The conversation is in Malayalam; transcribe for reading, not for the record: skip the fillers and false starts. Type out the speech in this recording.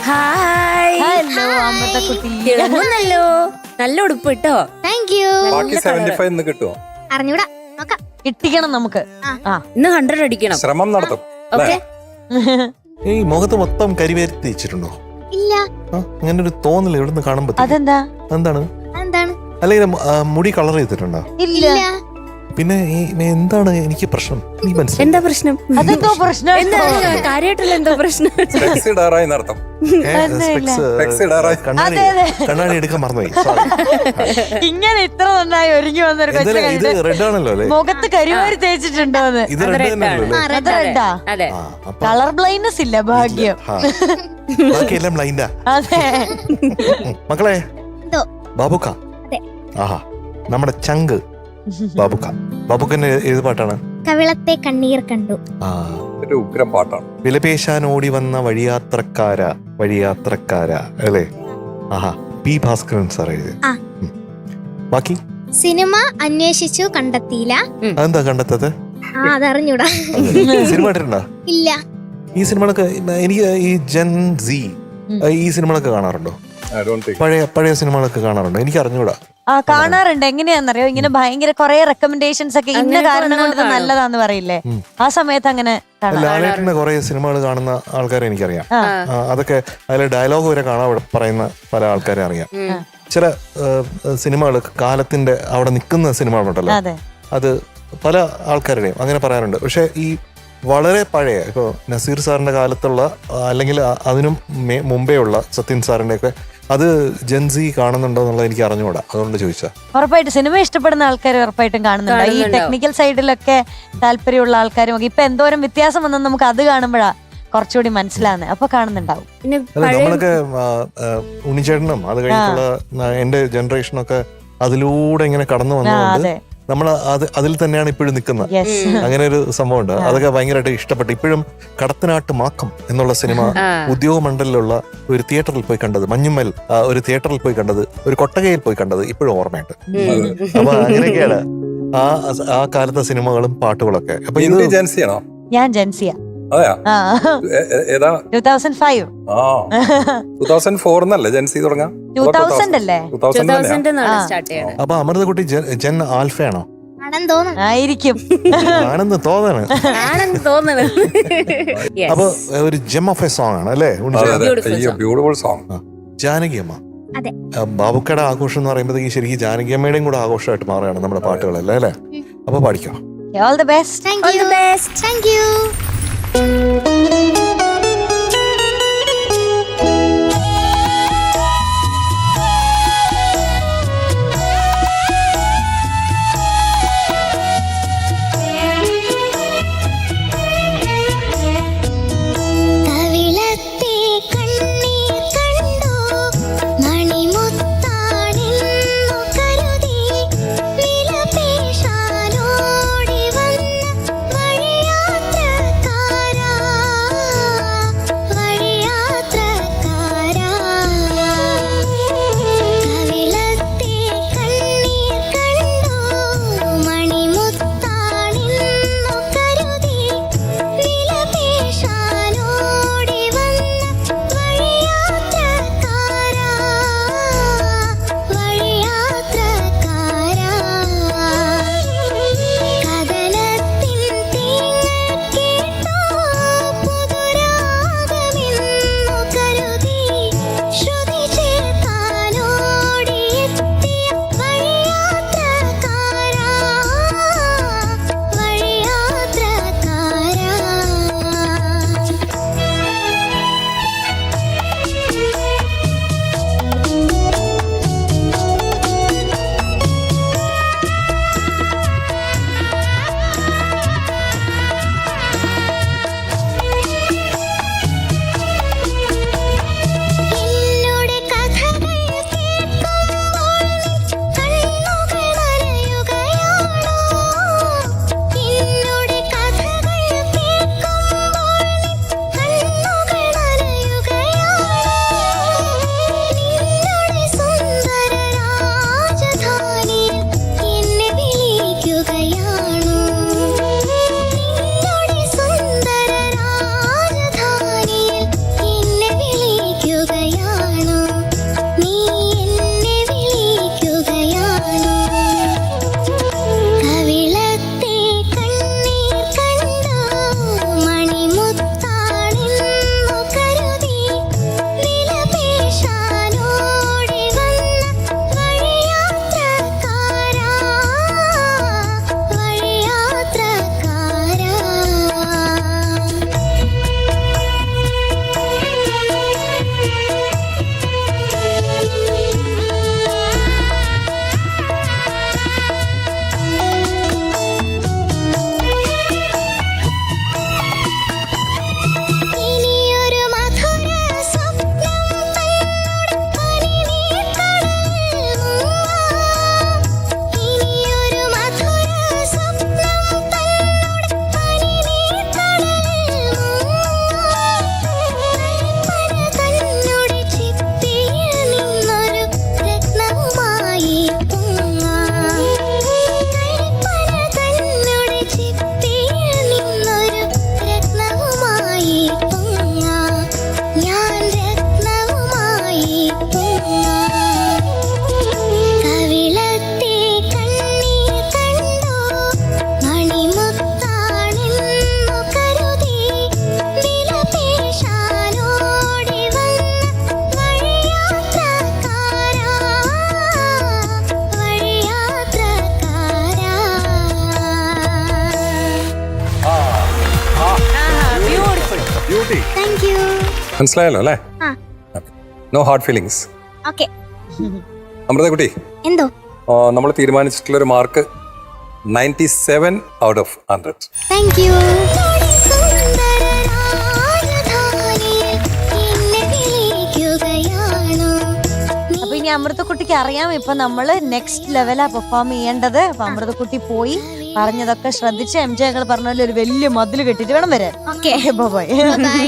ഹായ്. ഹലോ അമൃതക്കുട്ടി. തിളങ്ങുന്നല്ലോ. നല്ല ഉടുപ്പ് കേട്ടോ. Thank you. ബാക്കി 75 ഇന്ന് കിട്ടുമോ? അറിഞ്ഞൂടാ, നോക്കാം. കിട്ടിക്കണം നമുക്ക്. ഇന്ന് 100 അടിക്കണം. ശ്രമം നടത്തും. ഓക്കെ. ഈ മുഖത്ത് മൊത്തം കരിവേരി തേച്ചിട്ടുണ്ടോ? ഇല്ല. അങ്ങനെ ഒരു തോന്നൽ എവിടുന്ന് കാണുമ്പോ അതെന്താ? എന്താണ്? എന്താണ്? അല്ലെങ്കിൽ മുടി കളർ ചെയ്തിട്ടുണ്ടോ? ഇല്ല. പിന്നെ എന്താണ് എനിക്ക് പ്രശ്നം? നീ മനസ്സിലായി എന്താ പ്രശ്നം? അതെന്തോ പ്രശ്നം. എന്താ കാര്യമായിട്ടുള്ള എന്തോ പ്രശ്നം? സ്പെക്സ് ഇടാറായി നടത്തും. സ്പെക്സ് ഇടാറായി. കണ്ണാടി എടുക്കാൻ മറന്നുപോയി. ഇങ്ങനെ ഇത്ര നന്നായി ഒരുങ്ങി വന്നൊരു ഇത് റെഡ് ആണല്ലോ അല്ലേ? മുഖത്ത് കരിവാരി തേച്ചിട്ടുണ്ടോന്ന്. ഇത് റെഡ് തന്നെയല്ലോ അല്ലേ? അത് റെഡാ. അതെ. കളർ ബ്ലൈൻഡ്നെസ് ഇല്ല, ഭാഗ്യം. ബാക്കിയെല്ലാം ബ്ലൈൻഡാ. അതെ. മക്കളെ, എന്തോ? ബാബുക്ക. അതെ. ആഹാ, നമ്മുടെ ചങ്ക് ബാബുക്ക. ബാബുക്കന്റെ ഏത് പാട്ടാണ്? കവിളത്തെ കണ്ണീർ കണ്ടു. ആ, ഒരു ഉഗ്രം പാട്ടാണ്. വിലപേശാൻ ഓടി വന്ന വഴിയാത്രക്കാര അല്ലേ? ആഹാ, പി ഭാസ്കരൻ സാർ എഴുതി. ആ. ബാക്കി സിനിമ അന്വേഷിച്ചു കണ്ടെത്തിയില്ല. അതെന്താ കണ്ടെത്തത്? അതറിഞ്ഞൂടാ. സിനിമ കണ്ടിട്ടുണ്ടോ? ഇല്ല. ഈ സിനിമകളൊക്കെ എനിക്ക് ഈ ജെൻ സി ഈ സിനിമകളൊക്കെ കാണാറുണ്ടോ? പഴയ സിനിമകളൊക്കെ കാണാറുണ്ടോ? എനിക്ക് അറിഞ്ഞൂടാ. കാണാറുണ്ട്. എങ്ങനെയാണെന്നറിയോ, ഇങ്ങനെ ഭയങ്കര കുറെ റെക്കമെൻഡേഷൻസ് ഒക്കെ ഇന്ന കാരണം കൊണ്ട് ഇത് നല്ലതാന്ന് പറയില്ലേ, ആ സമയത്ത് അങ്ങനെ ലാലേട്ടന്റെ കുറെ സിനിമകൾ കാണുന്ന ആൾക്കാരെ എനിക്കറിയാം. അതൊക്കെ അതിലെ ഡയലോഗ് വരെ കാണാൻ പറയുന്ന പല ആൾക്കാരെ അറിയാം. ചില സിനിമകൾ കാലത്തിന്റെ അവിടെ നിൽക്കുന്ന സിനിമകളുണ്ടല്ലോ, അത് പല ആൾക്കാരുടെയും അങ്ങനെ പറയാറുണ്ട്. പക്ഷെ ഈ വളരെ പഴയ ഇപ്പോൾ നസീർ സാറിന്റെ കാലത്തുള്ള അല്ലെങ്കിൽ അതിനും മുമ്പേ ഉള്ള സത്യൻ സാറിന്റെ ഒക്കെ അത് ജെൻസി കാണുന്നുണ്ടോ എന്നുള്ളത് എനിക്ക് അറിഞ്ഞുകൂടാ, അതുകൊണ്ട് ചോദിച്ചാ. ഉറപ്പായിട്ടും സിനിമ ഇഷ്ടപ്പെടുന്ന ആൾക്കാർ ഉറപ്പായിട്ടും കാണുന്നുണ്ട്. ഈ ടെക്നിക്കൽ സൈഡിലൊക്കെ താല്പര്യമുള്ള ആൾക്കാരും ഇപ്പൊ എന്തോരം വ്യത്യാസം വന്നെന്ന് നമുക്ക് അത് കാണുമ്പോഴാ കുറച്ചുകൂടി മനസ്സിലാവുന്നത്. അപ്പൊ കാണുന്നുണ്ടാവും. നമ്മളൊക്കെ ഉണ്ണിച്ചേട്ടനും അത് കഴിഞ്ഞിട്ടുള്ള എന്റെ ജനറേഷനൊക്കെ അതിലൂടെ ഇങ്ങനെ കടന്നു വന്നതുകൊണ്ട് നമ്മൾ അതിൽ തന്നെയാണ് ഇപ്പോഴും നിൽക്കുന്നത്. അങ്ങനെ ഒരു സംഭവം ഉണ്ട്. അതൊക്കെ ഭയങ്കരമായിട്ട് ഇഷ്ടപ്പെട്ടു. ഇപ്പോഴും കടത്തനാട്ട് മാക്കം എന്നുള്ള സിനിമ ഉദ്യോഗമണ്ഡലിലുള്ള ഒരു തിയേറ്ററിൽ പോയി കണ്ടത്, മഞ്ഞുമ്മൽ ഒരു തിയേറ്ററിൽ പോയി കണ്ടത്, ഒരു കൊട്ടകയിൽ പോയി കണ്ടത് ഇപ്പോഴും ഓർമ്മയുണ്ട്. അപ്പൊ അങ്ങനെയൊക്കെയാണ് ആ കാലത്തെ സിനിമകളും പാട്ടുകളൊക്കെ. അപ്പൊ ഇത് ജെൻസിയാണോ? ഞാൻ ജെൻസിയാ. 2005. 2004 എന്നല്ലേ ജെൻസി തുടങ്ങാം? 2000 അല്ലേ? അപ്പൊ അമൃതക്കുട്ടി ജെൻ ആൽഫയാണോ? ആയിരിക്കും. ആണെന്ന് തോന്നണം. അപ്പൊ ഒരു ജെം ഓഫ് എ സോങ് ആണ് അല്ലേ? Beautiful song. ജാനകി അമ്മ, ബാബുക്കയുടെ ആഘോഷം എന്ന് പറയുമ്പോഴത്തേക്ക് ശരിക്കും ജാനകി അമ്മയുടെയും കൂടെ ആഘോഷമായിട്ട് മാറുകയാണ് നമ്മുടെ പാട്ടുകളല്ലേ അല്ലേ? അപ്പൊ പാടിക്കോ. All the best. Thank you. ിൽ മനസ്സിലായല്ലോ അല്ലേ? ആ. No hard feelings. ഓക്കെ. അമൃതക്കുട്ടി, എന്തോ നമ്മൾ തീരുമാനിച്ചിട്ടുള്ള ഒരു mark 97 out of 100. Thank you. അപ്പൊ ഇനി അമൃതക്കുട്ടിക്ക് അറിയാം ഇപ്പൊ നമ്മള് നെക്സ്റ്റ് ലെവലാ പെർഫോം ചെയ്യേണ്ടത്. അപ്പൊ അമൃതക്കുട്ടി പോയി പറഞ്ഞതൊക്കെ ശ്രദ്ധിച്ച് MJ ഞങ്ങൾ പറഞ്ഞ പോലെ ഒരു വലിയ മതിൽ കെട്ടിട്ട് വേണം വരാൻ. ഓക്കെ. ബൈ. ബൈ.